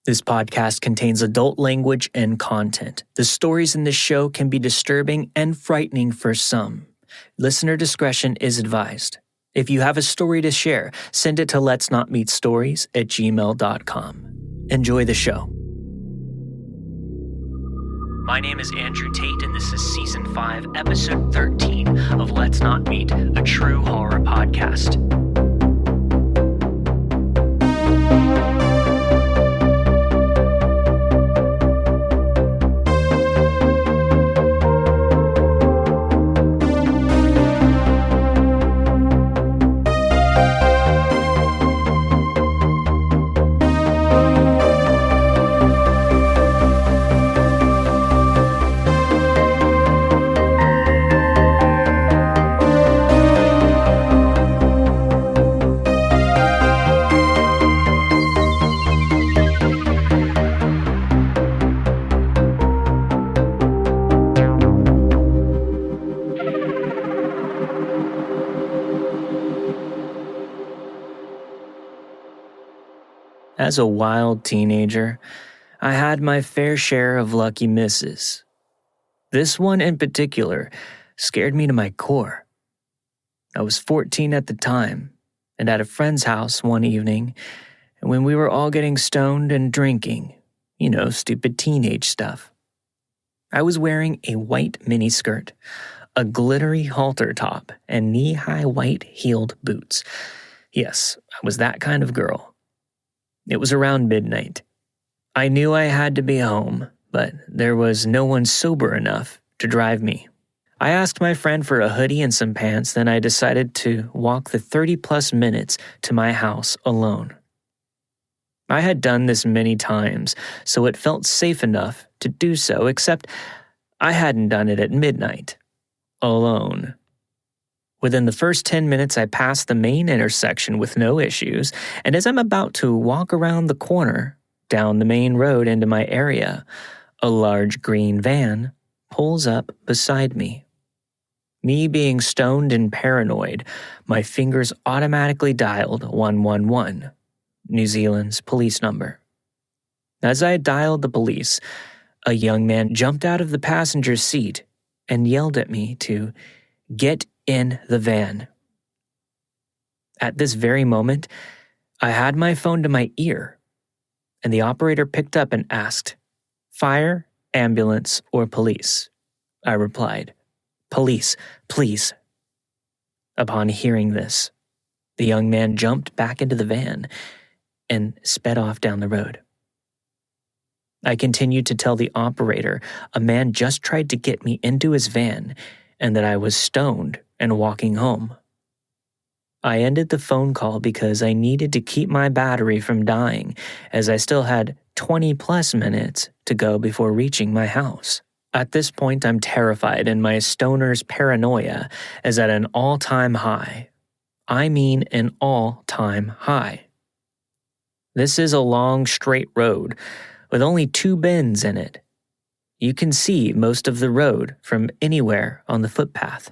This podcast contains adult language and content. The stories in this show can be disturbing and frightening for some. Listener discretion is advised. If you have a story to share, send it to letsnotmeetstories@gmail.com. Enjoy the show. My name is Andrew Tate, and this is Season 5, Episode 13 of Let's Not Meet, a true horror podcast. As a wild teenager, I had my fair share of lucky misses. This one in particular scared me to my core. I was 14 at the time, and at a friend's house one evening, when we were all getting stoned and drinking, stupid teenage stuff. I was wearing a white miniskirt, a glittery halter top, and knee-high white heeled boots. Yes, I was that kind of girl. It was around midnight. I knew I had to be home, but there was no one sober enough to drive me. I asked my friend for a hoodie and some pants, then I decided to walk the 30-plus minutes to my house alone. I had done this many times, so it felt safe enough to do so, except I hadn't done it at midnight, alone. Within the first 10 minutes, I passed the main intersection with no issues, and as I'm about to walk around the corner, down the main road into my area, a large green van pulls up beside me. Me being stoned and paranoid, my fingers automatically dialed 111, New Zealand's police number. As I dialed the police, a young man jumped out of the passenger seat and yelled at me to get in the van. At this very moment, I had my phone to my ear, and the operator picked up and asked, "Fire, ambulance, or police?" I replied, "Police, please." Upon hearing this, the young man jumped back into the van and sped off down the road. I continued to tell the operator a man just tried to get me into his van and that I was stoned and walking home. I ended the phone call because I needed to keep my battery from dying, as I still had 20-plus minutes to go before reaching my house. At this point, I'm terrified and my stoner's paranoia is at an all-time high. I mean an all-time high. This is a long, straight road with only 2 bends in it. You can see most of the road from anywhere on the footpath.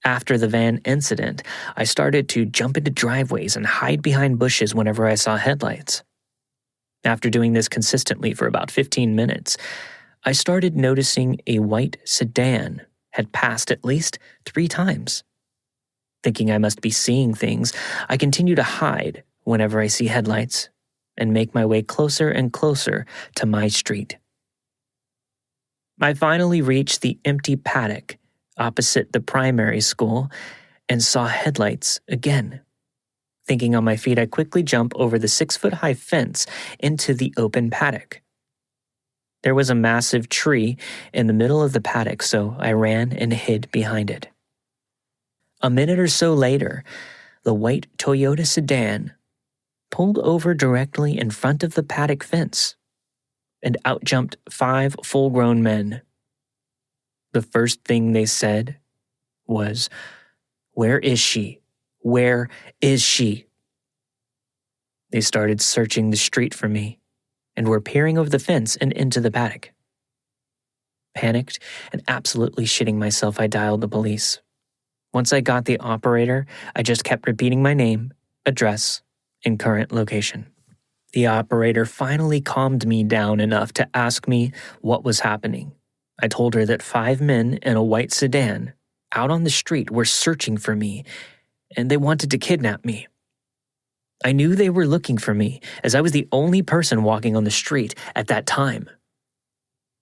After the van incident, I started to jump into driveways and hide behind bushes whenever I saw headlights. After doing this consistently for about 15 minutes, I started noticing a white sedan had passed at least 3 times. Thinking I must be seeing things, I continue to hide whenever I see headlights and make my way closer and closer to my street. I finally reached the empty paddock opposite the primary school and saw headlights again. Thinking on my feet, I quickly jump over the 6-foot-high fence into the open paddock. There was a massive tree in the middle of the paddock, so I ran and hid behind it. A minute or so later, the white Toyota sedan pulled over directly in front of the paddock fence, and out jumped 5 full-grown men. The first thing they said was, "Where is she? Where is she?" They started searching the street for me and were peering over the fence and into the paddock. Panicked and absolutely shitting myself, I dialed the police. Once I got the operator, I just kept repeating my name, address, and current location. The operator finally calmed me down enough to ask me what was happening. I told her that 5 men in a white sedan out on the street were searching for me, and they wanted to kidnap me. I knew they were looking for me, as I was the only person walking on the street at that time.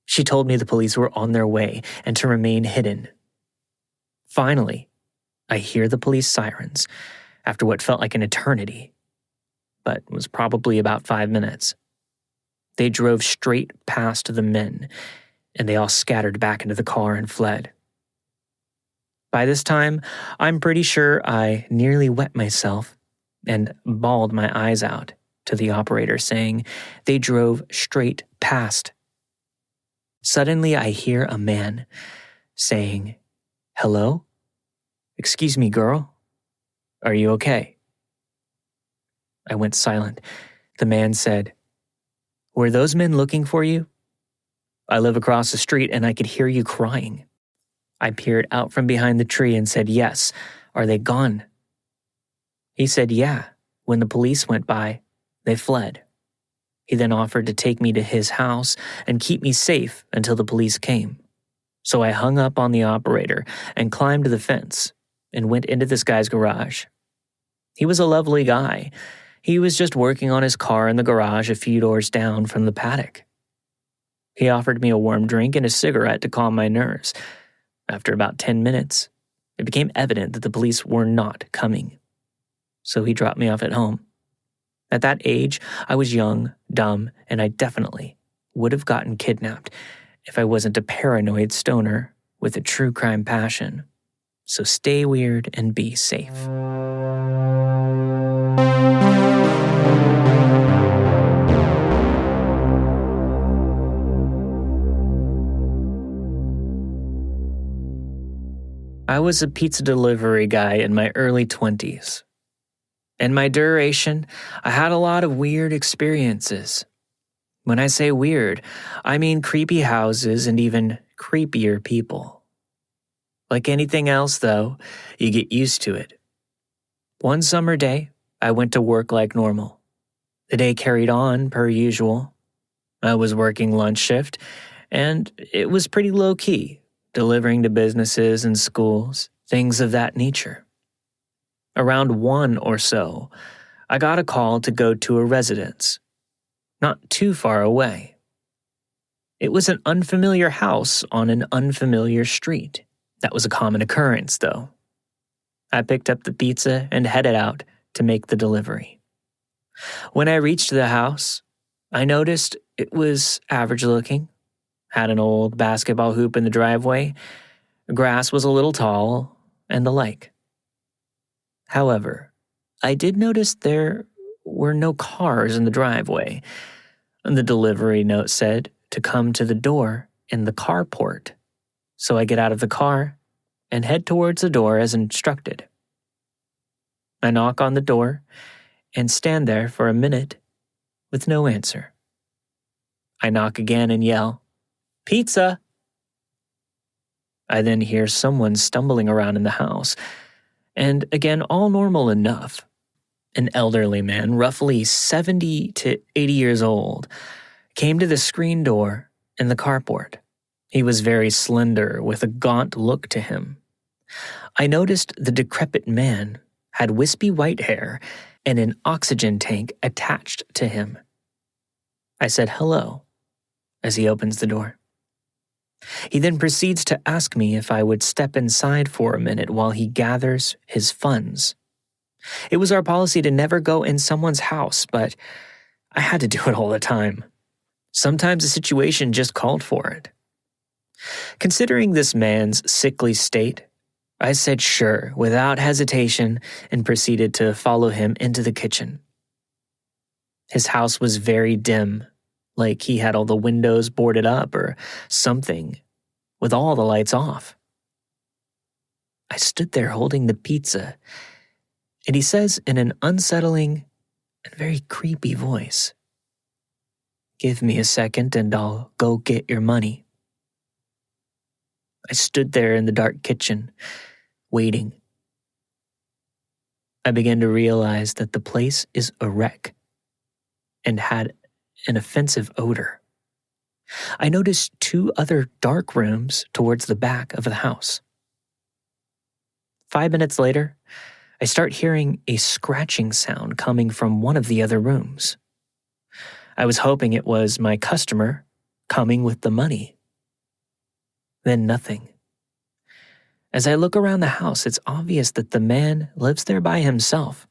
She told me the police were on their way and to remain hidden. Finally, I hear the police sirens after what felt like an eternity, but was probably about 5 minutes. They drove straight past the men, and they all scattered back into the car and fled. By this time, I'm pretty sure I nearly wet myself and bawled my eyes out to the operator, saying they drove straight past. Suddenly, I hear a man saying, "Hello? Excuse me, girl. Are you okay?" I went silent. The man said, "Were those men looking for you? I live across the street and I could hear you crying." I peered out from behind the tree and said, "Yes. Are they gone?" He said, "Yeah. When the police went by, they fled." He then offered to take me to his house and keep me safe until the police came. So I hung up on the operator and climbed the fence and went into this guy's garage. He was a lovely guy. He was just working on his car in the garage a few doors down from the paddock. He offered me a warm drink and a cigarette to calm my nerves. After about 10 minutes, it became evident that the police were not coming. So he dropped me off at home. At that age, I was young, dumb, and I definitely would have gotten kidnapped if I wasn't a paranoid stoner with a true crime passion. So stay weird and be safe. I was a pizza delivery guy in my early 20s. In my duration, I had a lot of weird experiences. When I say weird, I mean creepy houses and even creepier people. Like anything else, though, you get used to it. One summer day, I went to work like normal. The day carried on per usual. I was working lunch shift, and it was pretty low-key, delivering to businesses and schools, things of that nature. Around 1 or so, I got a call to go to a residence, not too far away. It was an unfamiliar house on an unfamiliar street. That was a common occurrence, though. I picked up the pizza and headed out to make the delivery. When I reached the house, I noticed it was average looking, had an old basketball hoop in the driveway, grass was a little tall, and the like. However, I did notice there were no cars in the driveway. The delivery note said to come to the door in the carport. So I get out of the car and head towards the door as instructed. I knock on the door and stand there for a minute with no answer. I knock again and yell, "Pizza!" I then hear someone stumbling around in the house, and again, all normal enough. An elderly man, roughly 70 to 80 years old, came to the screen door in the carport. He was very slender, with a gaunt look to him. I noticed the decrepit man had wispy white hair and an oxygen tank attached to him. I said hello as he opens the door. He then proceeds to ask me if I would step inside for a minute while he gathers his funds. It was our policy to never go in someone's house, but I had to do it all the time. Sometimes the situation just called for it. Considering this man's sickly state, I said sure without hesitation and proceeded to follow him into the kitchen. His house was very dim, like he had all the windows boarded up or something, with all the lights off. I stood there holding the pizza, and he says in an unsettling and very creepy voice, "Give me a second and I'll go get your money." I stood there in the dark kitchen, waiting. I began to realize that the place is a wreck. and had an offensive odor. I noticed 2 other dark rooms towards the back of the house. 5 minutes later, I start hearing a scratching sound coming from one of the other rooms. I was hoping it was my customer coming with the money. Then nothing. As I look around the house, it's obvious that the man lives there by himself.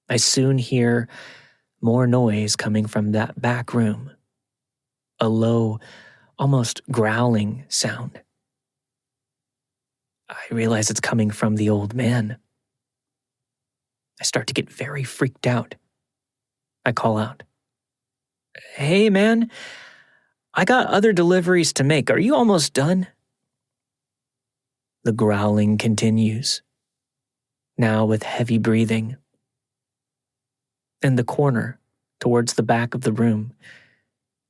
I soon hear more noise coming from that back room. A low, almost growling sound. I realize it's coming from the old man. I start to get very freaked out. I call out, "Hey man, I got other deliveries to make. Are you almost done?" The growling continues, now with heavy breathing. In the corner, towards the back of the room,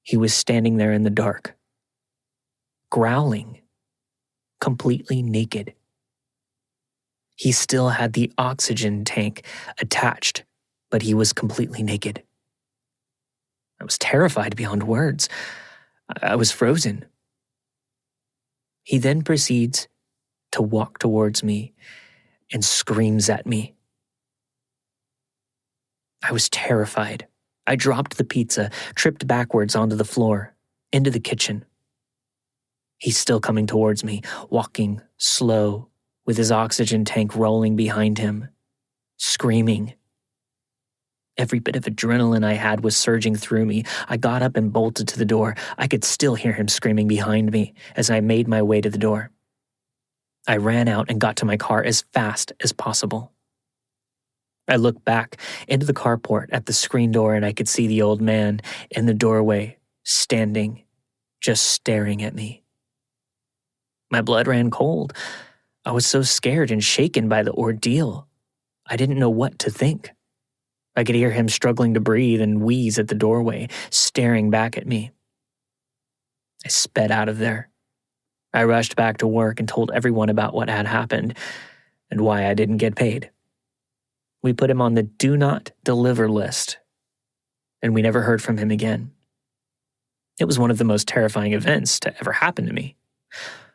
he was standing there in the dark, growling, completely naked. He still had the oxygen tank attached, but he was completely naked. I was terrified beyond words. I was frozen. He then proceeds to walk towards me and screams at me. I was terrified. I dropped the pizza, tripped backwards onto the floor, into the kitchen. He's still coming towards me, walking slow, with his oxygen tank rolling behind him, screaming. Every bit of adrenaline I had was surging through me. I got up and bolted to the door. I could still hear him screaming behind me as I made my way to the door. I ran out and got to my car as fast as possible. I looked back into the carport at the screen door and I could see the old man in the doorway, standing, just staring at me. My blood ran cold. I was so scared and shaken by the ordeal. I didn't know what to think. I could hear him struggling to breathe and wheeze at the doorway, staring back at me. I sped out of there. I rushed back to work and told everyone about what had happened and why I didn't get paid. We put him on the do not deliver list, and we never heard from him again. It was one of the most terrifying events to ever happen to me.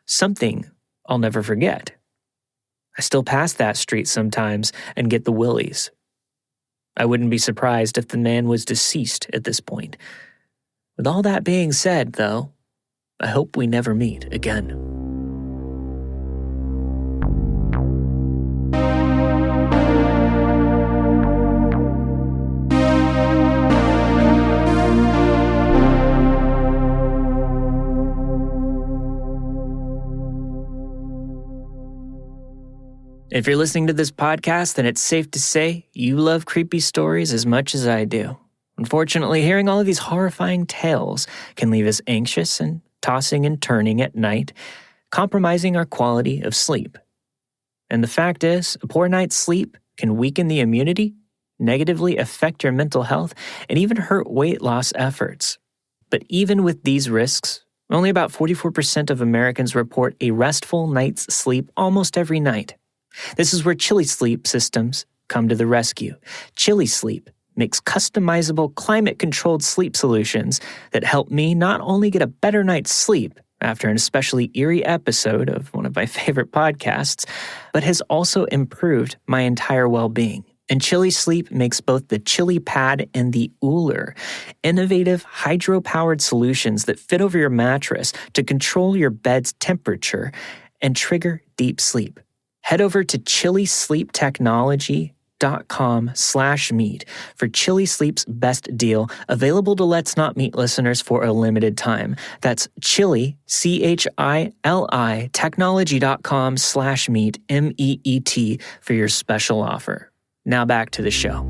Something I'll never forget. I still pass that street sometimes and get the willies. I wouldn't be surprised if the man was deceased at this point. With all that being said, though, I hope we never meet again. If you're listening to this podcast, then it's safe to say you love creepy stories as much as I do. Unfortunately, hearing all of these horrifying tales can leave us anxious and tossing and turning at night, compromising our quality of sleep. And the fact is, a poor night's sleep can weaken the immunity, negatively affect your mental health, and even hurt weight loss efforts. But even with these risks, only about 44% of Americans report a restful night's sleep almost every night. This is where Chili Sleep systems come to the rescue. Chili Sleep makes customizable climate-controlled sleep solutions that help me not only get a better night's sleep after an especially eerie episode of one of my favorite podcasts, but has also improved my entire well-being. And Chili Sleep makes both the Chili Pad and the Ooler, innovative hydro-powered solutions that fit over your mattress to control your bed's temperature and trigger deep sleep. Head over to chilisleeptechnology.com/meet for Chili Sleep's best deal, available to Let's Not Meet listeners for a limited time. That's Chili, CHILI, technology.com/meet, MEET, for your special offer. Now back to the show.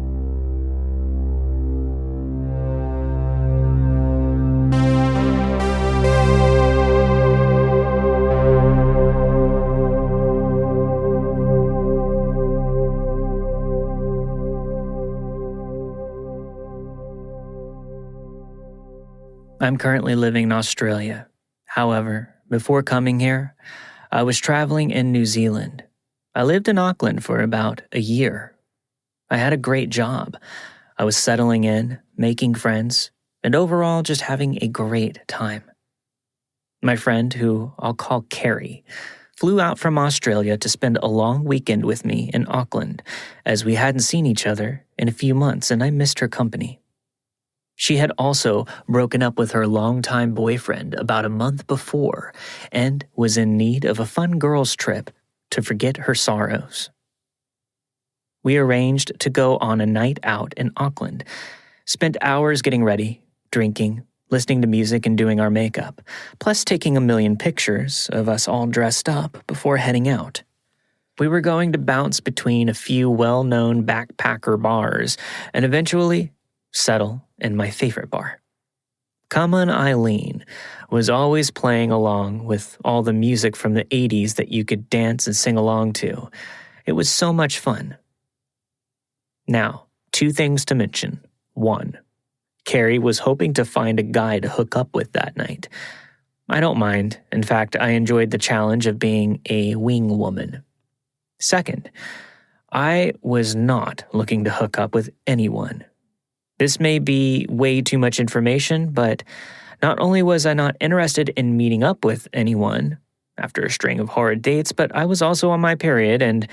I'm currently living in Australia. However, before coming here, I was traveling in New Zealand. I lived in Auckland for about a year. I had a great job. I was settling in, making friends, and overall just having a great time. My friend, who I'll call Carrie, flew out from Australia to spend a long weekend with me in Auckland, as we hadn't seen each other in a few months and I missed her company. She had also broken up with her longtime boyfriend about a month before and was in need of a fun girls' trip to forget her sorrows. We arranged to go on a night out in Auckland, spent hours getting ready, drinking, listening to music and doing our makeup, plus taking a million pictures of us all dressed up before heading out. We were going to bounce between a few well-known backpacker bars and eventually settle in my favorite bar. Come On Eileen was always playing along with all the music from the 80s that you could dance and sing along to. It was so much fun. Now, 2 things to mention. 1, Carrie was hoping to find a guy to hook up with that night. I don't mind. In fact, I enjoyed the challenge of being a wing woman. 2nd, I was not looking to hook up with anyone. This may be way too much information, but not only was I not interested in meeting up with anyone after a string of horrid dates, but I was also on my period, and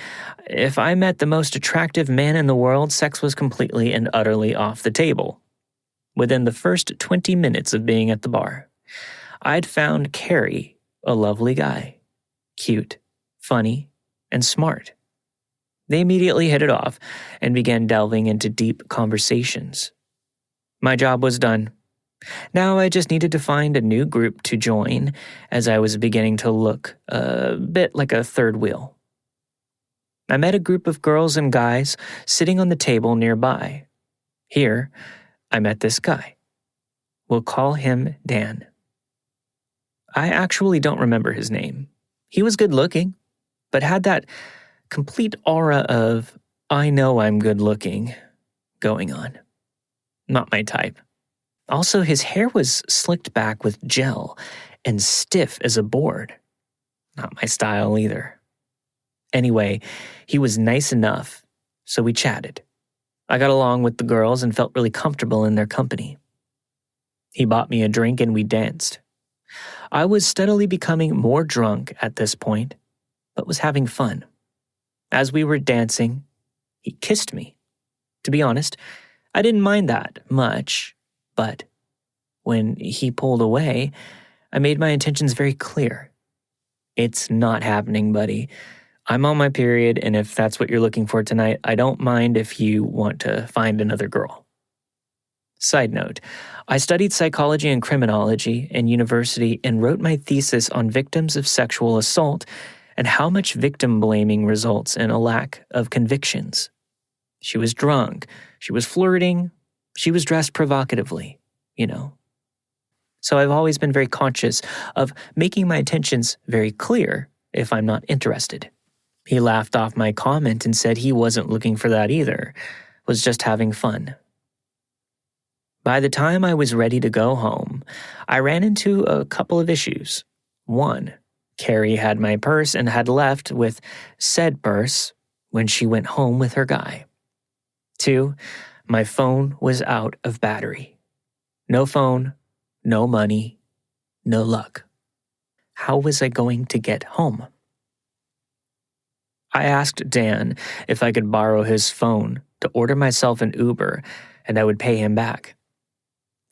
if I met the most attractive man in the world, sex was completely and utterly off the table. Within the first 20 minutes of being at the bar, I'd found Carrie a lovely guy. Cute, funny, and smart. They immediately hit it off and began delving into deep conversations. My job was done. Now I just needed to find a new group to join, as I was beginning to look a bit like a third wheel. I met a group of girls and guys sitting on the table nearby. Here, I met this guy. We'll call him Dan. I actually don't remember his name. He was good looking, but had that complete aura of, I know I'm good looking, going on. Not my type. Also, his hair was slicked back with gel and stiff as a board. Not my style either. Anyway, he was nice enough, so we chatted. I got along with the girls and felt really comfortable in their company. He bought me a drink and we danced. I was steadily becoming more drunk at this point, but was having fun. As we were dancing, he kissed me. To be honest, I didn't mind that much, but when he pulled away, I made my intentions very clear. It's not happening, buddy. I'm on my period, and if that's what you're looking for tonight, I don't mind if you want to find another girl. Side note, I studied psychology and criminology in university and wrote my thesis on victims of sexual assault and how much victim blaming results in a lack of convictions. She was drunk, she was flirting, she was dressed provocatively, So I've always been very conscious of making my intentions very clear if I'm not interested. He laughed off my comment and said he wasn't looking for that either, was just having fun. By the time I was ready to go home, I ran into a couple of issues. 1, Carrie had my purse and had left with said purse when she went home with her guy. 2, my phone was out of battery. No phone, no money, no luck. How was I going to get home? I asked Dan if I could borrow his phone to order myself an Uber and I would pay him back.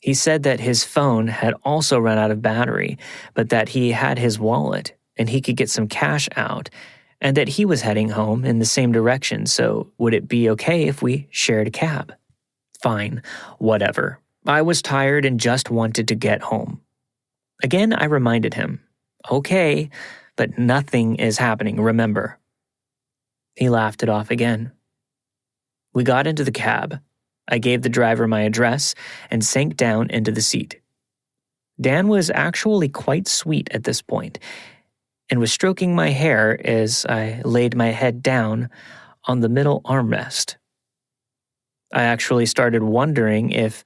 He said that his phone had also run out of battery, but that he had his wallet and he could get some cash out, and that he was heading home in the same direction, so would it be okay if we shared a cab? Fine, whatever. I was tired and just wanted to get home. Again, I reminded him, okay, but nothing is happening, remember. He laughed it off again. We got into the cab. I gave the driver my address and sank down into the seat. Dan was actually quite sweet at this point and was stroking my hair as I laid my head down on the middle armrest. I actually started wondering if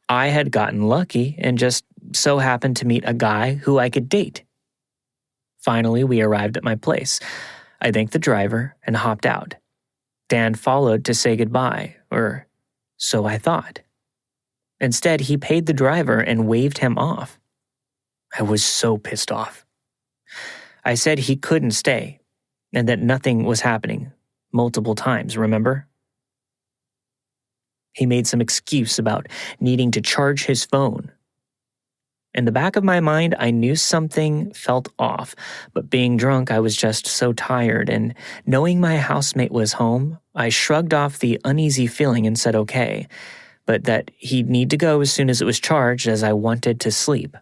I had gotten lucky and just so happened to meet a guy who I could date. Finally, we arrived at my place. I thanked the driver and hopped out. Dan followed to say goodbye, or So I thought. Instead, he paid the driver and waved him off. I was so pissed off. I said he couldn't stay and that nothing was happening multiple times, remember? He made some excuse about needing to charge his phone. In the back of my mind, I knew something felt off, but being drunk, I was just so tired, and knowing my housemate was home, I shrugged off the uneasy feeling and said okay, but that he'd need to go as soon as it was charged as I wanted to sleep.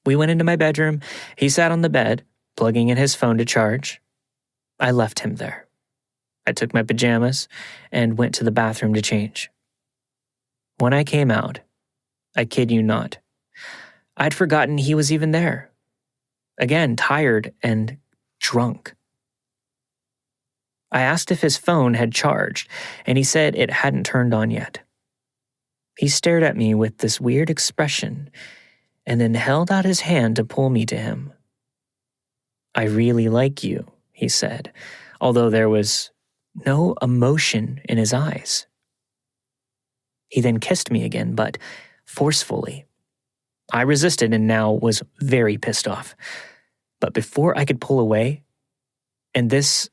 We went into my bedroom. He sat on the bed, plugging in his phone to charge. I left him there. I took my pajamas and went to the bathroom to change. When I came out, I kid you not, I'd forgotten he was even there. Again, tired and drunk. I asked if his phone had charged, and he said it hadn't turned on yet. He stared at me with this weird expression and then held out his hand to pull me to him. "I really like you," he said, although there was no emotion in his eyes. He then kissed me again, but forcefully. I resisted and now was very pissed off. But before I could pull away, and this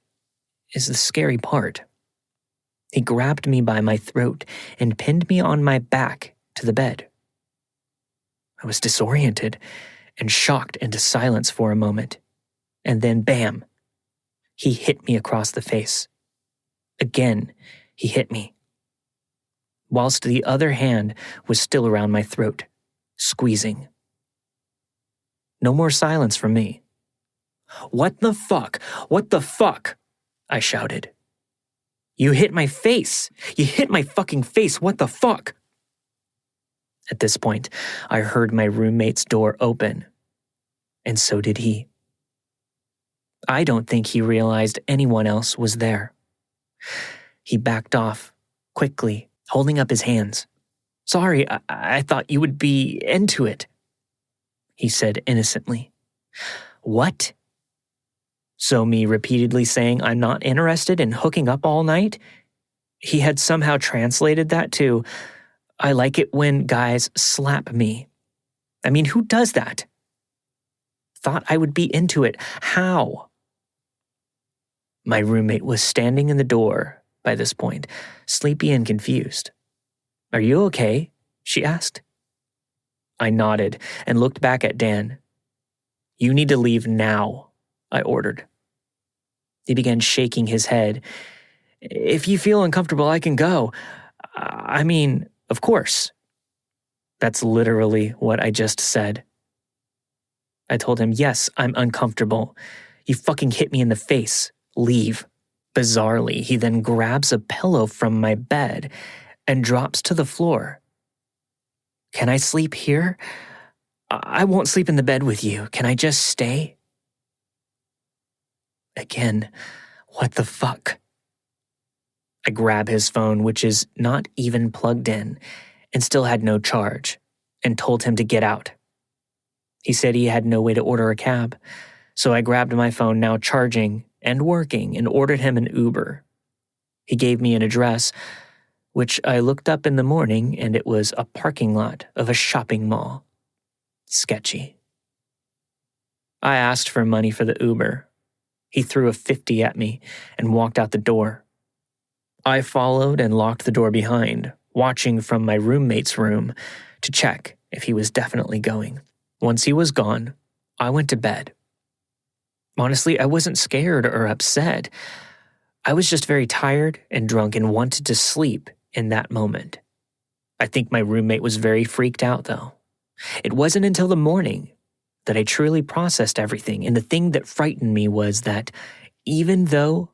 is the scary part, he grabbed me by my throat and pinned me on my back to the bed. I was disoriented and shocked into silence for a moment. And then, bam, he hit me across the face. Again, he hit me, whilst the other hand was still around my throat, squeezing. No more silence from me. "What the fuck? What the fuck?" I shouted. "You hit my face! You hit my fucking face! What the fuck?" At this point, I heard my roommate's door open, and so did he. I don't think he realized anyone else was there. He backed off, quickly, holding up his hands. "Sorry, I thought you would be into it," he said innocently. "What?" So me repeatedly saying I'm not interested in hooking up all night? He had somehow translated that to, "I like it when guys slap me." I mean, who does that? Thought I would be into it. How? My roommate was standing in the door by this point, sleepy and confused. "Are you okay?" she asked. I nodded and looked back at Dan. "You need to leave now," I ordered. He began shaking his head. "If you feel uncomfortable, I can go. I mean, of course." That's literally what I just said. I told him, "Yes, I'm uncomfortable. You fucking hit me in the face. Leave." Bizarrely, he then grabs a pillow from my bed and drops to the floor. "Can I sleep here? I won't sleep in the bed with you. Can I just stay?" Again, what the fuck? I grab his phone, which is not even plugged in, and still had no charge, and told him to get out. He said he had no way to order a cab, so I grabbed my phone, now charging and working, and ordered him an Uber. He gave me an address, which I looked up in the morning, and it was a parking lot of a shopping mall. Sketchy. I asked for money for the Uber. He threw a 50 at me and walked out the door. I followed and locked the door behind, watching from my roommate's room to check if he was definitely going. Once he was gone, I went to bed. Honestly, I wasn't scared or upset. I was just very tired and drunk and wanted to sleep in that moment. I think my roommate was very freaked out, though. It wasn't until the morning that I truly processed everything, and the thing that frightened me was that even though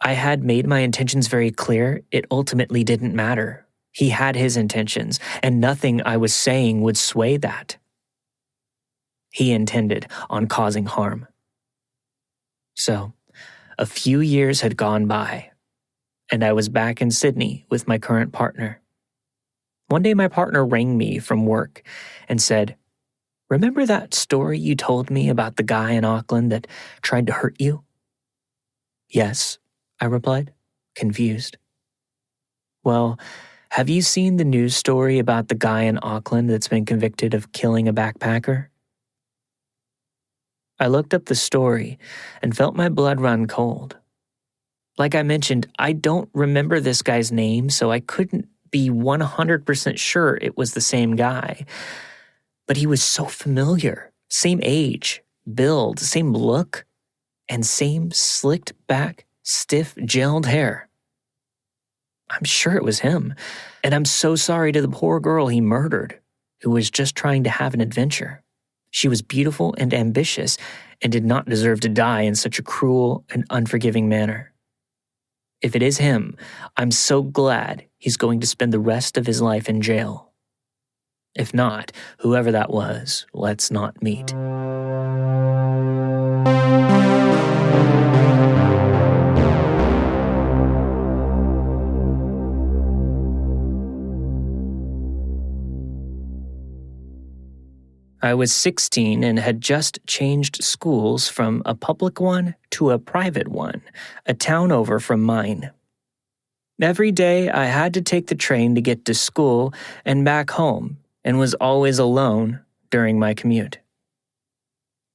I had made my intentions very clear, it ultimately didn't matter. He had his intentions, and nothing I was saying would sway that. He intended on causing harm. So, a few years had gone by, and I was back in Sydney with my current partner. One day my partner rang me from work and said, "Remember that story you told me about the guy in Auckland that tried to hurt you?" "Yes," I replied, confused. Well, have you seen the news story about the guy in Auckland that's been convicted of killing a backpacker? I looked up the story and felt my blood run cold. Like I mentioned, I don't remember this guy's name, so I couldn't be 100% sure it was the same guy. But he was so familiar. Same age, build, same look, and same slicked back, stiff, gelled hair. I'm sure it was him, and I'm so sorry to the poor girl he murdered, who was just trying to have an adventure. She was beautiful and ambitious and did not deserve to die in such a cruel and unforgiving manner. If it is him, I'm so glad he's going to spend the rest of his life in jail. If not, whoever that was, let's not meet. I was 16 and had just changed schools from a public one to a private one, a town over from mine. Every day I had to take the train to get to school and back home, and was always alone during my commute.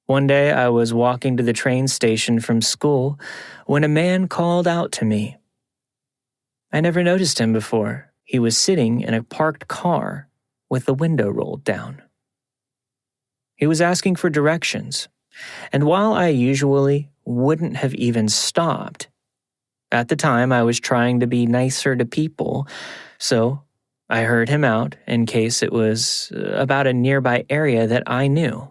One day I was walking to the train station from school when a man called out to me. I never noticed him before. He was sitting in a parked car with the window rolled down. He was asking for directions, and while I usually wouldn't have even stopped, at the time I was trying to be nicer to people, so I heard him out in case it was about a nearby area that I knew.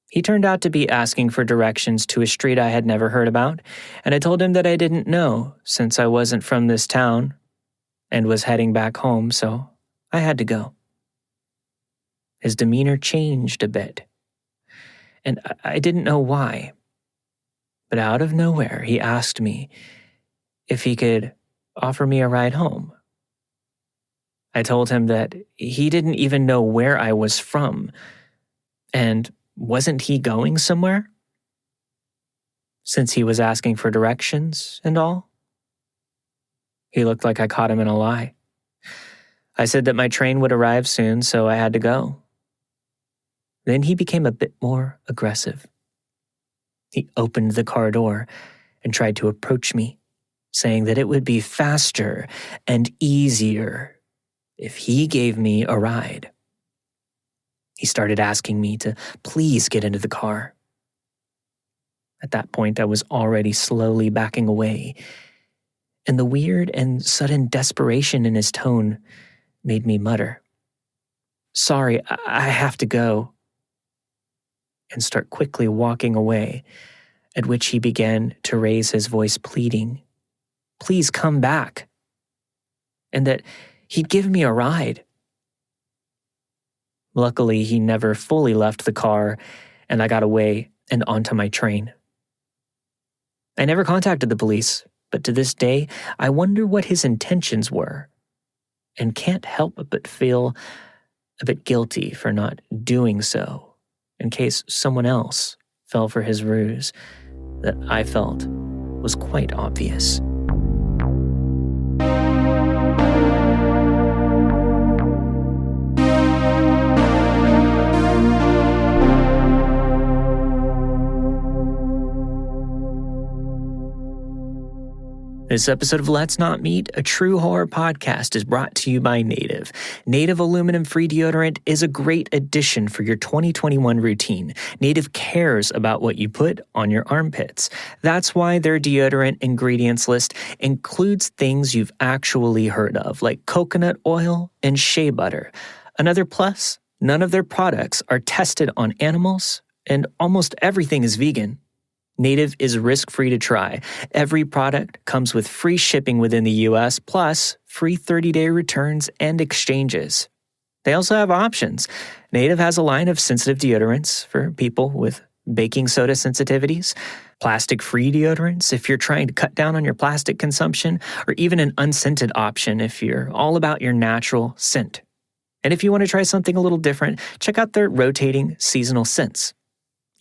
He turned out to be asking for directions to a street I had never heard about, and I told him that I didn't know since I wasn't from this town and was heading back home, so I had to go. His demeanor changed a bit, and I didn't know why. But out of nowhere, he asked me if he could offer me a ride home. I told him that he didn't even know where I was from, and wasn't he going somewhere? Since he was asking for directions and all? He looked like I caught him in a lie. I said that my train would arrive soon, so I had to go. Then he became a bit more aggressive. He opened the car door and tried to approach me, saying that it would be faster and easier if he gave me a ride. He started asking me to please get into the car. At that point, I was already slowly backing away, and the weird and sudden desperation in his tone made me mutter, "Sorry, I have to go," and start quickly walking away, at which he began to raise his voice pleading, "Please come back," and that he'd give me a ride. Luckily, he never fully left the car, and I got away and onto my train. I never contacted the police, but to this day, I wonder what his intentions were, and can't help but feel a bit guilty for not doing so, in case someone else fell for his ruse that I felt was quite obvious. This episode of Let's Not Meet, a true horror podcast, is brought to you by Native. Native aluminum-free deodorant is a great addition for your 2021 routine. Native cares about what you put on your armpits. That's why their deodorant ingredients list includes things you've actually heard of, like coconut oil and shea butter. Another plus, none of their products are tested on animals, and almost everything is vegan. Native is risk-free to try. Every product comes with free shipping within the US, plus free 30-day returns and exchanges. They also have options. Native has a line of sensitive deodorants for people with baking soda sensitivities, plastic-free deodorants if you're trying to cut down on your plastic consumption, or even an unscented option if you're all about your natural scent. And if you want to try something a little different, check out their rotating seasonal scents.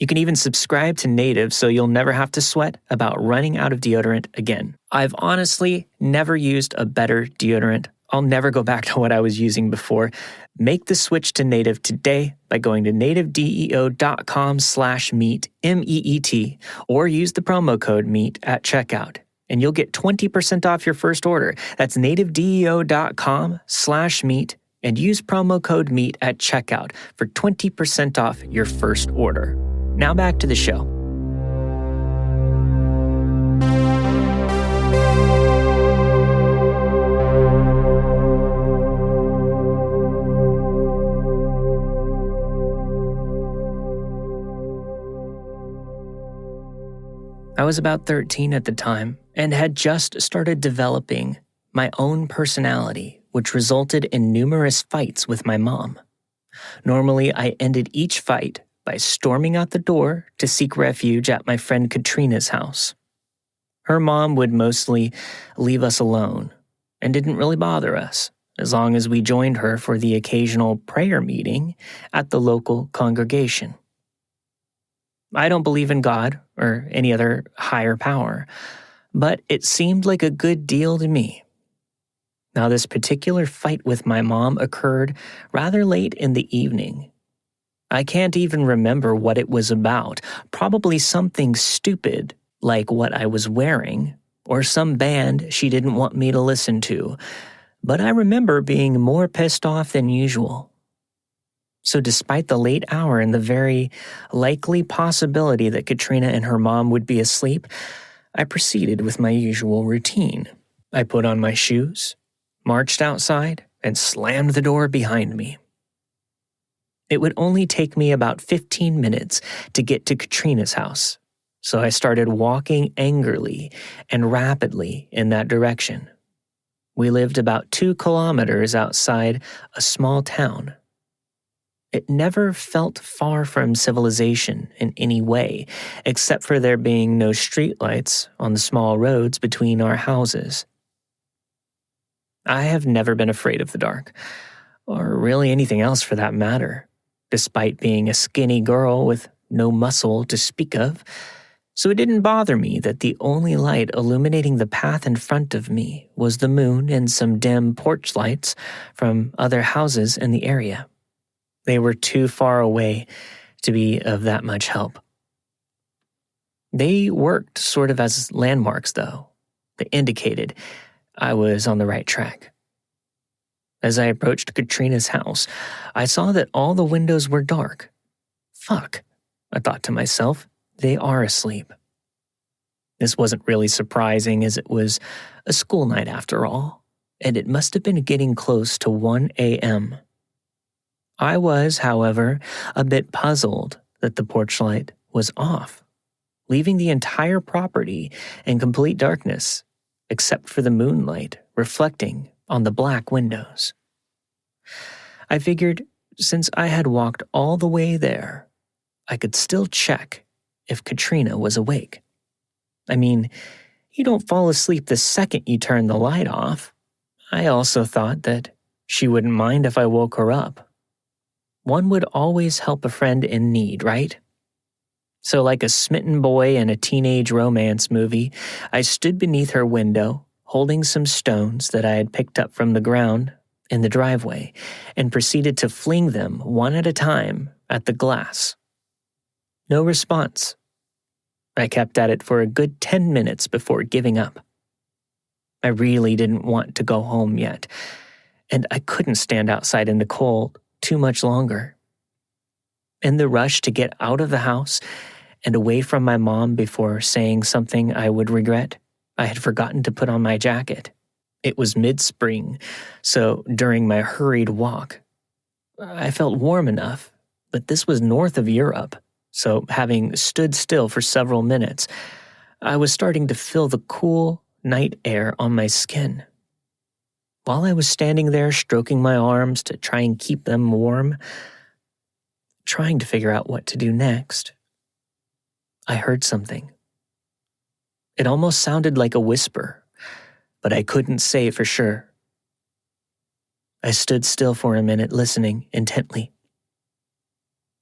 You can even subscribe to Native so you'll never have to sweat about running out of deodorant again. I've honestly never used a better deodorant. I'll never go back to what I was using before. Make the switch to Native today by going to nativedeo.com/meet, MEET, or use the promo code MEET at checkout, and you'll get 20% off your first order. That's nativedeo.com/meet, and use promo code MEET at checkout for 20% off your first order. Now back to the show. I was about 13 at the time and had just started developing my own personality, which resulted in numerous fights with my mom. Normally, I ended each fight by storming out the door to seek refuge at my friend Katrina's house. Her mom would mostly leave us alone and didn't really bother us, as long as we joined her for the occasional prayer meeting at the local congregation. I don't believe in God or any other higher power, but it seemed like a good deal to me. Now, this particular fight with my mom occurred rather late in the evening. I can't even remember what it was about, probably something stupid like what I was wearing, or some band she didn't want me to listen to, but I remember being more pissed off than usual. So despite the late hour and the very likely possibility that Katrina and her mom would be asleep, I proceeded with my usual routine. I put on my shoes, marched outside, and slammed the door behind me. It would only take me about 15 minutes to get to Katrina's house, so I started walking angrily and rapidly in that direction. We lived about 2 kilometers outside a small town. It never felt far from civilization in any way, except for there being no streetlights on the small roads between our houses. I have never been afraid of the dark, or really anything else for that matter, despite being a skinny girl with no muscle to speak of, so it didn't bother me that the only light illuminating the path in front of me was the moon and some dim porch lights from other houses in the area. They were too far away to be of that much help. They worked sort of as landmarks, though. They indicated I was on the right track. As I approached Katrina's house, I saw that all the windows were dark. Fuck, I thought to myself, they are asleep. This wasn't really surprising, as it was a school night after all, and it must have been getting close to 1 a.m. I was, however, a bit puzzled that the porch light was off, leaving the entire property in complete darkness, except for the moonlight reflecting on the black windows. I figured since I had walked all the way there, I could still check if Katrina was awake. I mean, you don't fall asleep the second you turn the light off. I also thought that she wouldn't mind if I woke her up. One would always help a friend in need, right? So like a smitten boy in a teenage romance movie, I stood beneath her window, holding some stones that I had picked up from the ground in the driveway, and proceeded to fling them one at a time at the glass. No response. I kept at it for a good 10 minutes before giving up. I really didn't want to go home yet, and I couldn't stand outside in the cold too much longer. In the rush to get out of the house and away from my mom before saying something I would regret, I had forgotten to put on my jacket. It was mid-spring, so during my hurried walk, I felt warm enough, but this was north of Europe, so having stood still for several minutes, I was starting to feel the cool night air on my skin. While I was standing there stroking my arms to try and keep them warm, trying to figure out what to do next, I heard something. It almost sounded like a whisper, but I couldn't say for sure. I stood still for a minute, listening intently.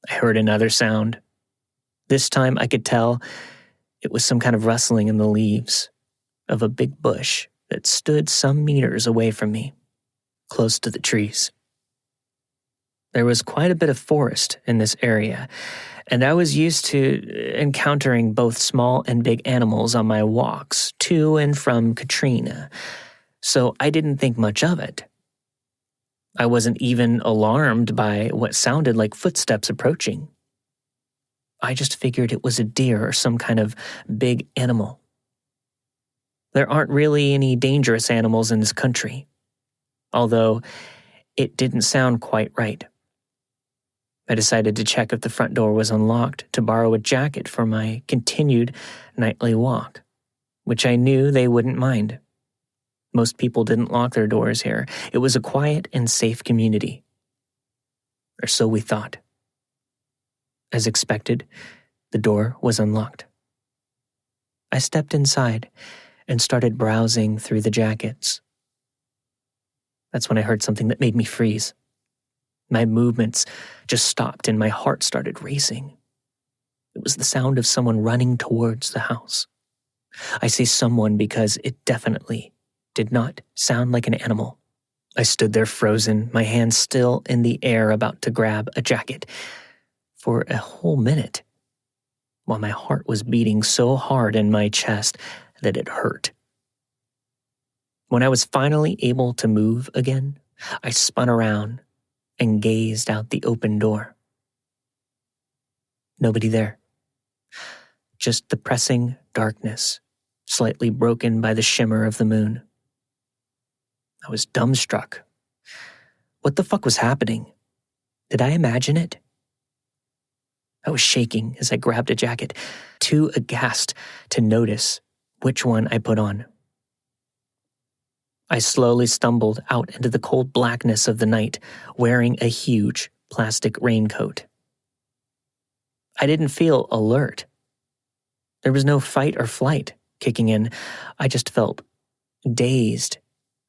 I heard another sound, This time I could tell it was some kind of rustling in the leaves of a big bush that stood some meters away from me, close to the trees. There was quite a bit of forest in this area, and I was used to encountering both small and big animals on my walks to and from Katrina, so I didn't think much of it. I wasn't even alarmed by what sounded like footsteps approaching. I just figured it was a deer or some kind of big animal. There aren't really any dangerous animals in this country, although it didn't sound quite right. I decided to check if the front door was unlocked to borrow a jacket for my continued nightly walk, which I knew they wouldn't mind. Most people didn't lock their doors here. It was a quiet and safe community. Or so we thought. As expected, the door was unlocked. I stepped inside and started browsing through the jackets. That's when I heard something that made me freeze. My movements just stopped and my heart started racing. It was the sound of someone running towards the house. I say someone because it definitely did not sound like an animal. I stood there frozen, my hands still in the air about to grab a jacket, for a whole minute, while my heart was beating so hard in my chest that it hurt. When I was finally able to move again, I spun around and gazed out the open door. Nobody there. Just the pressing darkness, slightly broken by the shimmer of the moon. I was dumbstruck. What the fuck was happening? Did I imagine it? I was shaking as I grabbed a jacket, too aghast to notice which one I put on. I slowly stumbled out into the cold blackness of the night, wearing a huge plastic raincoat. I didn't feel alert. There was no fight or flight kicking in. I just felt dazed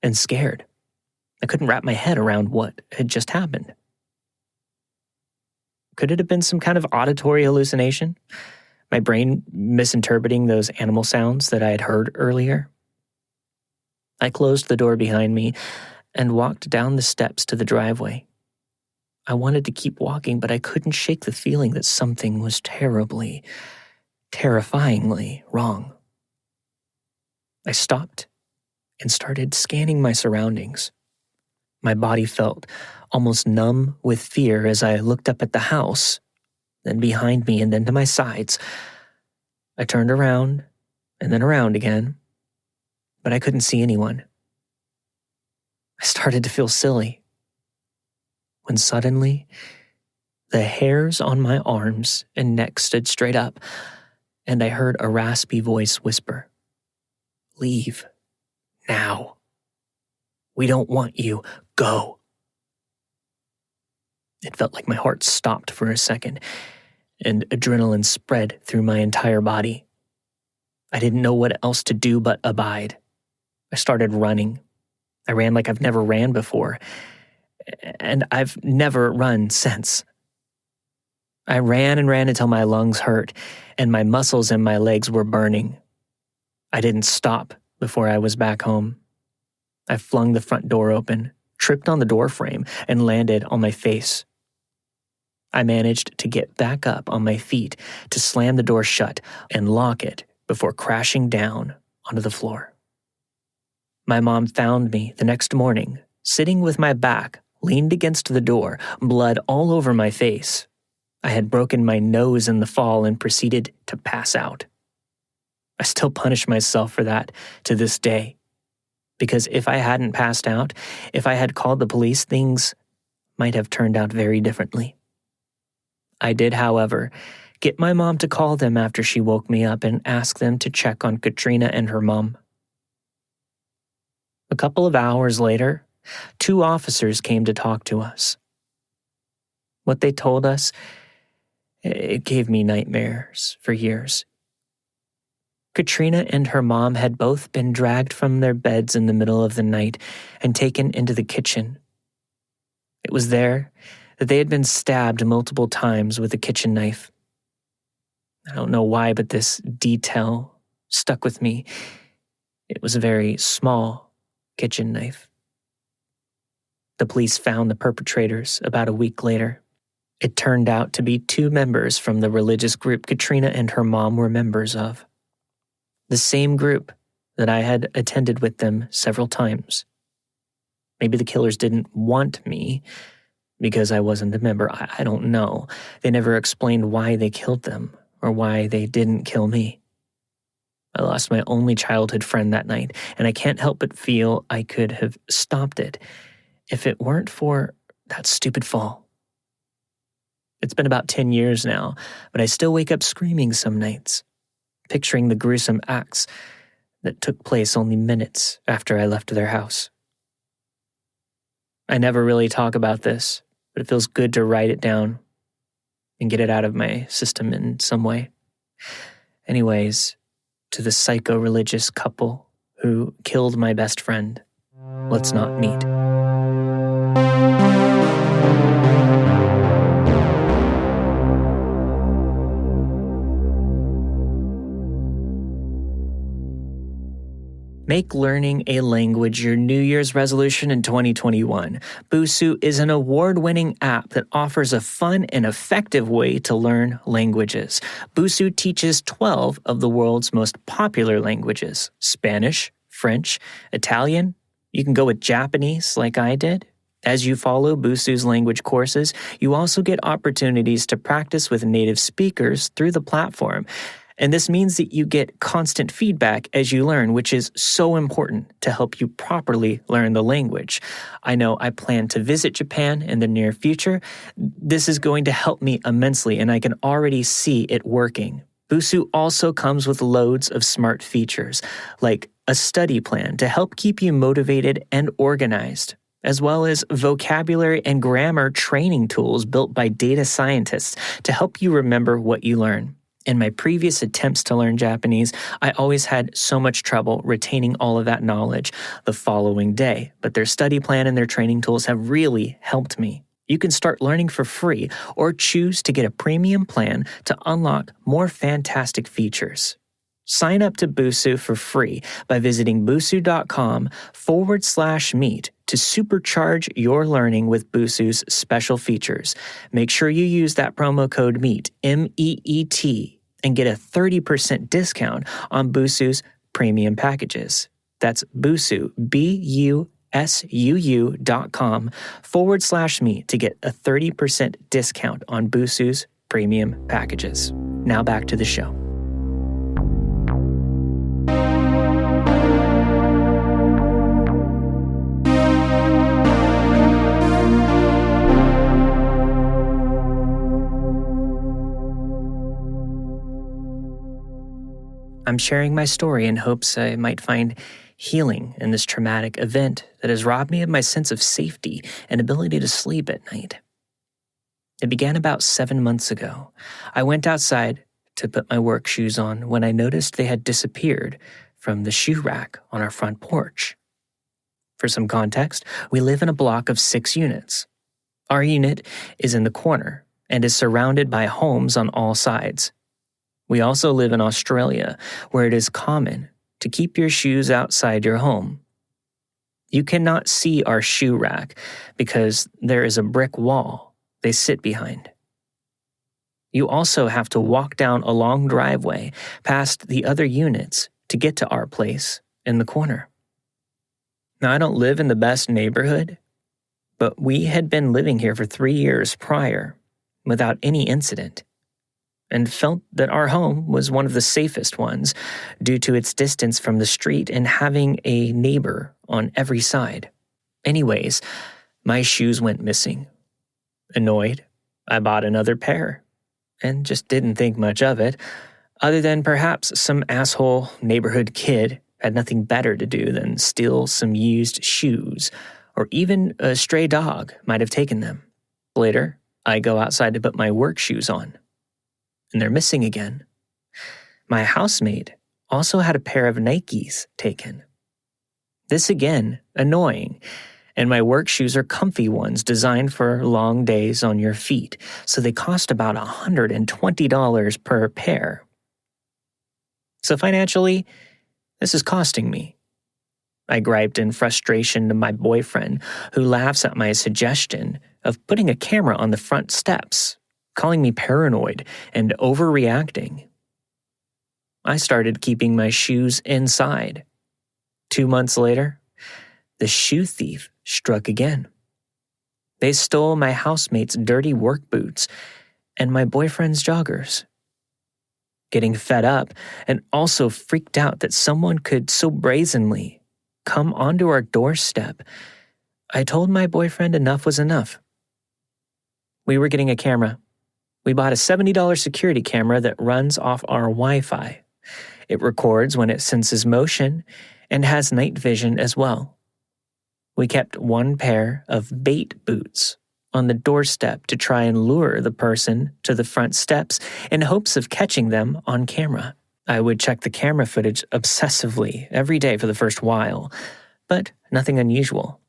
and scared. I couldn't wrap my head around what had just happened. Could it have been some kind of auditory hallucination? My brain misinterpreting those animal sounds that I had heard earlier? I closed the door behind me and walked down the steps to the driveway. I wanted to keep walking, but I couldn't shake the feeling that something was terribly, terrifyingly wrong. I stopped and started scanning my surroundings. My body felt almost numb with fear as I looked up at the house, then behind me and then to my sides. I turned around and then around again, but I couldn't see anyone. I started to feel silly, when suddenly the hairs on my arms and neck stood straight up, and I heard a raspy voice whisper, "Leave, now. We don't want you. Go." It felt like my heart stopped for a second, and adrenaline spread through my entire body. I didn't know what else to do but abide. I started running. I ran like I've never ran before, and I've never run since. I ran and ran until my lungs hurt, and my muscles in my legs were burning. I didn't stop before I was back home. I flung the front door open, tripped on the door frame, and landed on my face. I managed to get back up on my feet to slam the door shut and lock it before crashing down onto the floor. My mom found me the next morning, sitting with my back leaned against the door, blood all over my face. I had broken my nose in the fall and proceeded to pass out. I still punish myself for that to this day, because if I hadn't passed out, if I had called the police, things might have turned out very differently. I did, however, get my mom to call them after she woke me up and ask them to check on Katrina and her mom. A couple of hours later, 2 officers came to talk to us. What they told us, it gave me nightmares for years. Katrina and her mom had both been dragged from their beds in the middle of the night and taken into the kitchen. It was there that they had been stabbed multiple times with a kitchen knife. I don't know why, but this detail stuck with me. It was a very small kitchen knife. The police found the perpetrators about a week later. It turned out to be 2 members from the religious group Katrina and her mom were members of. The same group that I had attended with them several times. Maybe the killers didn't want me because I wasn't a member. I don't know. They never explained why they killed them or why they didn't kill me. I lost my only childhood friend that night, and I can't help but feel I could have stopped it if it weren't for that stupid fall. It's been about 10 years now, but I still wake up screaming some nights, picturing the gruesome acts that took place only minutes after I left their house. I never really talk about this, but it feels good to write it down and get it out of my system in some way. Anyways, to the psycho-religious couple who killed my best friend, let's not meet. Make learning a language your New Year's resolution in 2021. Busuu is an award-winning app that offers a fun and effective way to learn languages. Busuu teaches 12 of the world's most popular languages: Spanish, French, Italian. You can go with Japanese like I did. As you follow Busuu's language courses, you also get opportunities to practice with native speakers through the platform. And this means that you get constant feedback as you learn, which is so important to help you properly learn the language. I know I plan to visit Japan in the near future. This is going to help me immensely, and I can already see it working. Busuu also comes with loads of smart features, like a study plan to help keep you motivated and organized, as well as vocabulary and grammar training tools built by data scientists to help you remember what you learn. In my previous attempts to learn Japanese, I always had so much trouble retaining all of that knowledge the following day, but their study plan and their training tools have really helped me. You can start learning for free or choose to get a premium plan to unlock more fantastic features. Sign up to Busuu for free by visiting busuu.com/meet to supercharge your learning with Busuu's special features. Make sure you use that promo code MEET, MEET, and get a 30% discount on Busuu's premium packages. That's Busuu, BUSUU.com/meet to get a 30% discount on Busuu's premium packages. Now back to the show. I'm sharing my story in hopes I might find healing in this traumatic event that has robbed me of my sense of safety and ability to sleep at night. It began about 7 months ago. I went outside to put my work shoes on when I noticed they had disappeared from the shoe rack on our front porch. For some context, we live in a block of 6 units. Our unit is in the corner and is surrounded by homes on all sides. We also live in Australia, where it is common to keep your shoes outside your home. You cannot see our shoe rack because there is a brick wall they sit behind. You also have to walk down a long driveway past the other units to get to our place in the corner. Now, I don't live in the best neighborhood, but we had been living here for 3 years prior without any incident, and felt that our home was one of the safest ones due to its distance from the street and having a neighbor on every side. Anyways, my shoes went missing. Annoyed, I bought another pair and just didn't think much of it, other than perhaps some asshole neighborhood kid had nothing better to do than steal some used shoes, or even a stray dog might have taken them. Later, I go outside to put my work shoes on, and they're missing again. My housemate also had a pair of Nikes taken. This again, annoying, And my work shoes are comfy ones designed for long days on your feet, so they cost about $120 per pair. So financially, this is costing me. I griped in frustration to my boyfriend, who laughs at my suggestion of putting a camera on the front steps, calling me paranoid and overreacting. I started keeping my shoes inside. 2 months later, the shoe thief struck again. They stole my housemate's dirty work boots and my boyfriend's joggers. Getting fed up and also freaked out that someone could so brazenly come onto our doorstep, I told my boyfriend enough was enough. We were getting a camera. We bought a $70 security camera that runs off our Wi-Fi. It records when it senses motion and has night vision as well. We kept one pair of bait boots on the doorstep to try and lure the person to the front steps in hopes of catching them on camera. I would check the camera footage obsessively every day for the first while, but nothing unusual.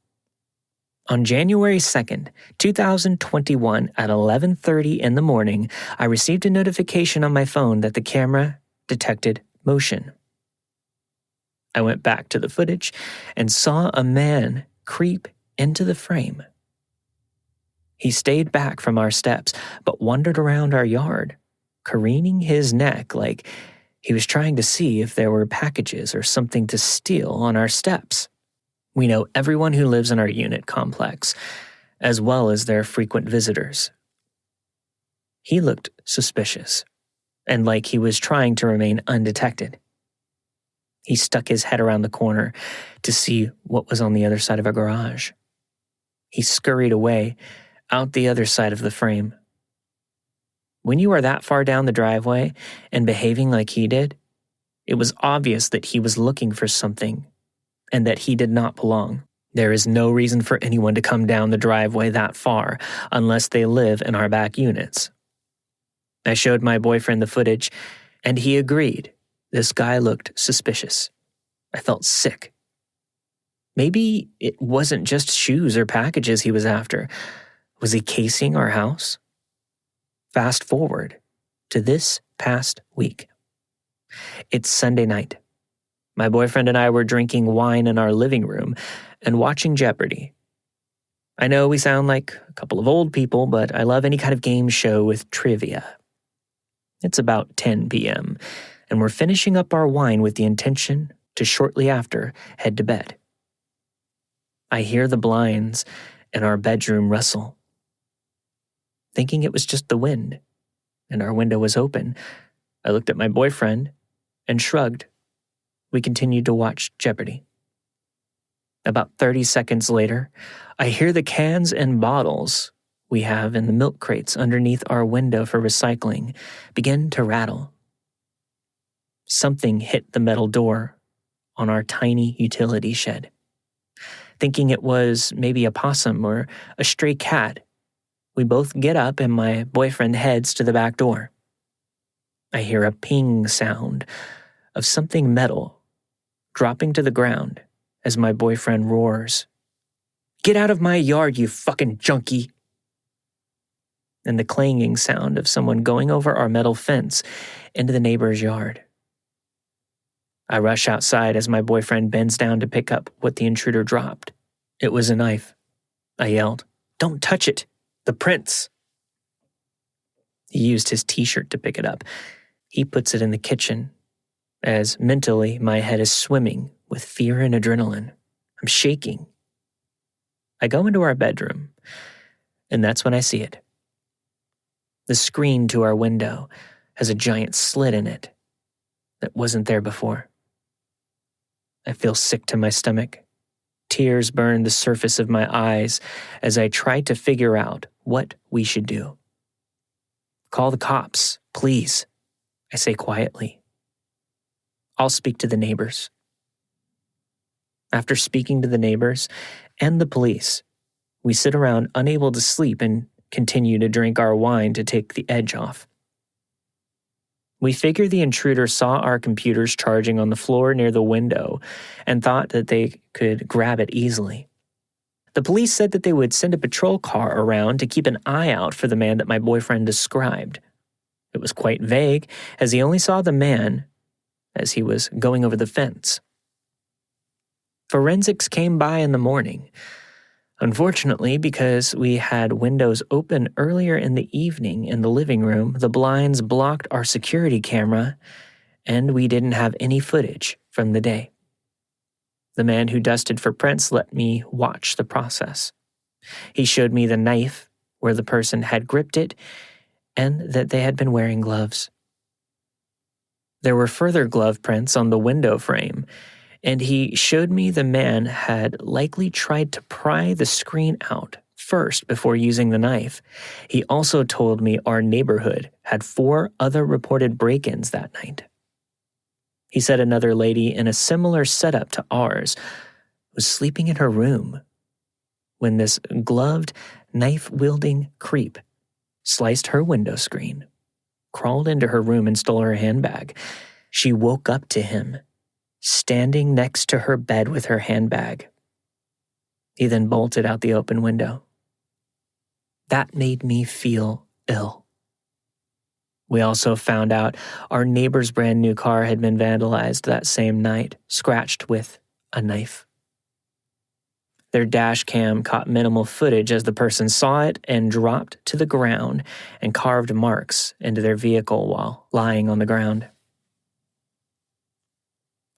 On January 2nd, 2021 at 11:30 in the morning, I received a notification on my phone that the camera detected motion. I went back to the footage and saw a man creep into the frame. He stayed back from our steps, but wandered around our yard, careening his neck like he was trying to see if there were packages or something to steal on our steps. We know everyone who lives in our unit complex, as well as their frequent visitors. He looked suspicious, and like he was trying to remain undetected. He stuck his head around the corner to see what was on the other side of a garage. He scurried away, out the other side of the frame. When you are that far down the driveway and behaving like he did, it was obvious that he was looking for something and that he did not belong. There is no reason for anyone to come down the driveway that far unless they live in our back units. I showed my boyfriend the footage, and he agreed. This guy looked suspicious. I felt sick. Maybe it wasn't just shoes or packages he was after. Was he casing our house? Fast forward to this past week. It's Sunday night. My boyfriend and I were drinking wine in our living room and watching Jeopardy. I know we sound like a couple of old people, but I love any kind of game show with trivia. It's about 10 p.m., and we're finishing up our wine with the intention to shortly after head to bed. I hear the blinds in our bedroom rustle. Thinking it was just the wind, and our window was open, I looked at my boyfriend and shrugged. We continued to watch Jeopardy. About 30 seconds later, I hear the cans and bottles we have in the milk crates underneath our window for recycling begin to rattle. Something hit the metal door on our tiny utility shed. Thinking it was maybe a possum or a stray cat, we both get up and my boyfriend heads to the back door. I hear a ping sound of something metal dropping to the ground as my boyfriend roars, "Get out of my yard, you fucking junkie!" And the clanging sound of someone going over our metal fence into the neighbor's yard. I rush outside as my boyfriend bends down to pick up what the intruder dropped. It was a knife. I yelled, "Don't touch it! The prints!" He used his t-shirt to pick it up. He puts it in the kitchen, as mentally my head is swimming with fear and adrenaline. I'm shaking. I go into our bedroom, and that's when I see it. The screen to our window has a giant slit in it that wasn't there before. I feel sick to my stomach. Tears burn the surface of my eyes as I try to figure out what we should do. "Call the cops, please," I say quietly. "I'll speak to the neighbors." After speaking to the neighbors and the police, we sit around unable to sleep and continue to drink our wine to take the edge off. We figure the intruder saw our computers charging on the floor near the window and thought that they could grab it easily. The police said that they would send a patrol car around to keep an eye out for the man that my boyfriend described. It was quite vague, as he only saw the man as he was going over the fence. Forensics came by in the morning. Unfortunately, because we had windows open earlier in the evening in the living room, the blinds blocked our security camera, and we didn't have any footage from the day. The man who dusted for prints let me watch the process. He showed me the knife where the person had gripped it and that they had been wearing gloves. There were further glove prints on the window frame, and he showed me the man had likely tried to pry the screen out first before using the knife. He also told me our neighborhood had 4 other reported break-ins that night. He said another lady in a similar setup to ours was sleeping in her room when this gloved, knife-wielding creep sliced her window screen, crawled into her room and stole her handbag. She woke up to him, standing next to her bed with her handbag. He then bolted out the open window. That made me feel ill. We also found out our neighbor's brand new car had been vandalized that same night, scratched with a knife. Their dash cam caught minimal footage as the person saw it and dropped to the ground and carved marks into their vehicle while lying on the ground.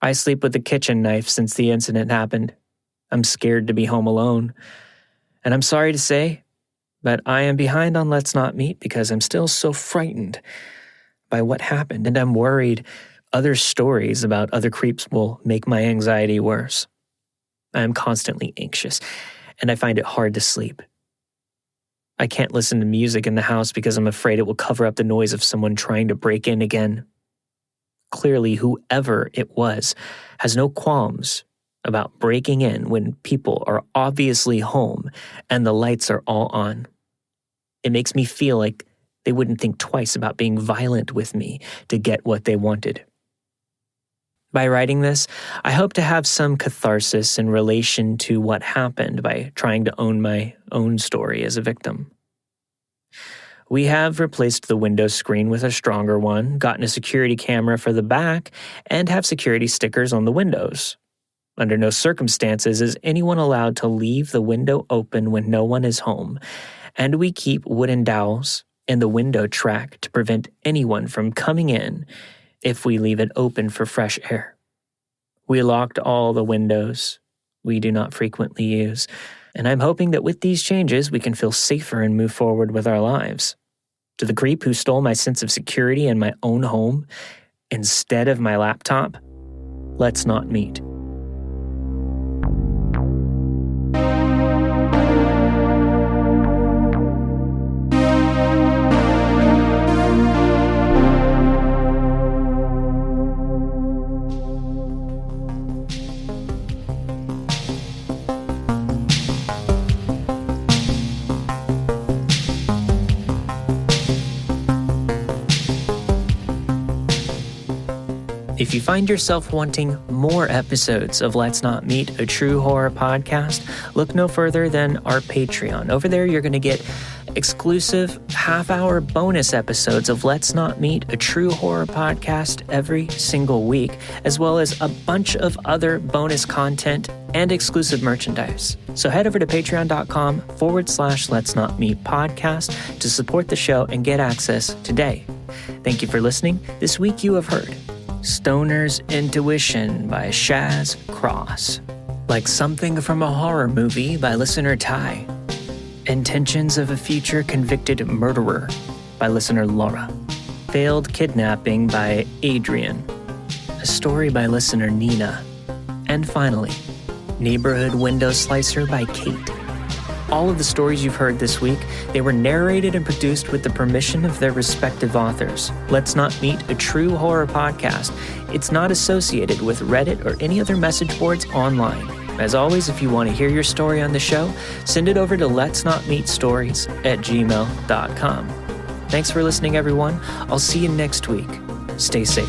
I sleep with a kitchen knife since the incident happened. I'm scared to be home alone. And I'm sorry to say, but I am behind on Let's Not Meet because I'm still so frightened by what happened, and I'm worried other stories about other creeps will make my anxiety worse. I am constantly anxious, and I find it hard to sleep. I can't listen to music in the house because I'm afraid it will cover up the noise of someone trying to break in again. Clearly, whoever it was has no qualms about breaking in when people are obviously home and the lights are all on. It makes me feel like they wouldn't think twice about being violent with me to get what they wanted. By writing this, I hope to have some catharsis in relation to what happened by trying to own my own story as a victim. We have replaced the window screen with a stronger one, gotten a security camera for the back, and have security stickers on the windows. Under no circumstances is anyone allowed to leave the window open when no one is home, and we keep wooden dowels in the window track to prevent anyone from coming in if we leave it open for fresh air. We locked all the windows we do not frequently use, and I'm hoping that with these changes we can feel safer and move forward with our lives. To the creep who stole my sense of security in my own home instead of my laptop, let's not meet. If you find yourself wanting more episodes of Let's Not Meet, a true horror podcast, look no further than our Patreon. Over there, you're going to get exclusive half-hour bonus episodes of Let's Not Meet, a true horror podcast every single week, as well as a bunch of other bonus content and exclusive merchandise. So head over to patreon.com/Let's Not Meet podcast to support the show and get access today. Thank you for listening. This week you have heard Stoner's Intuition by Shaz Cross, Like Something from a Horror Movie by listener Ty, Intentions of a Future Convicted Murderer by listener Laura, Failed Kidnapping by Adrian, a story by listener Nina, and finally, Neighborhood Window Slicer by Kate. All of the stories you've heard this week, they were narrated and produced with the permission of their respective authors. Let's Not Meet, a true horror podcast. It's not associated with Reddit or any other message boards online. As always, if you want to hear your story on the show, send it over to letsnotmeetstories@gmail.com. Thanks for listening, everyone. I'll see you next week. Stay safe.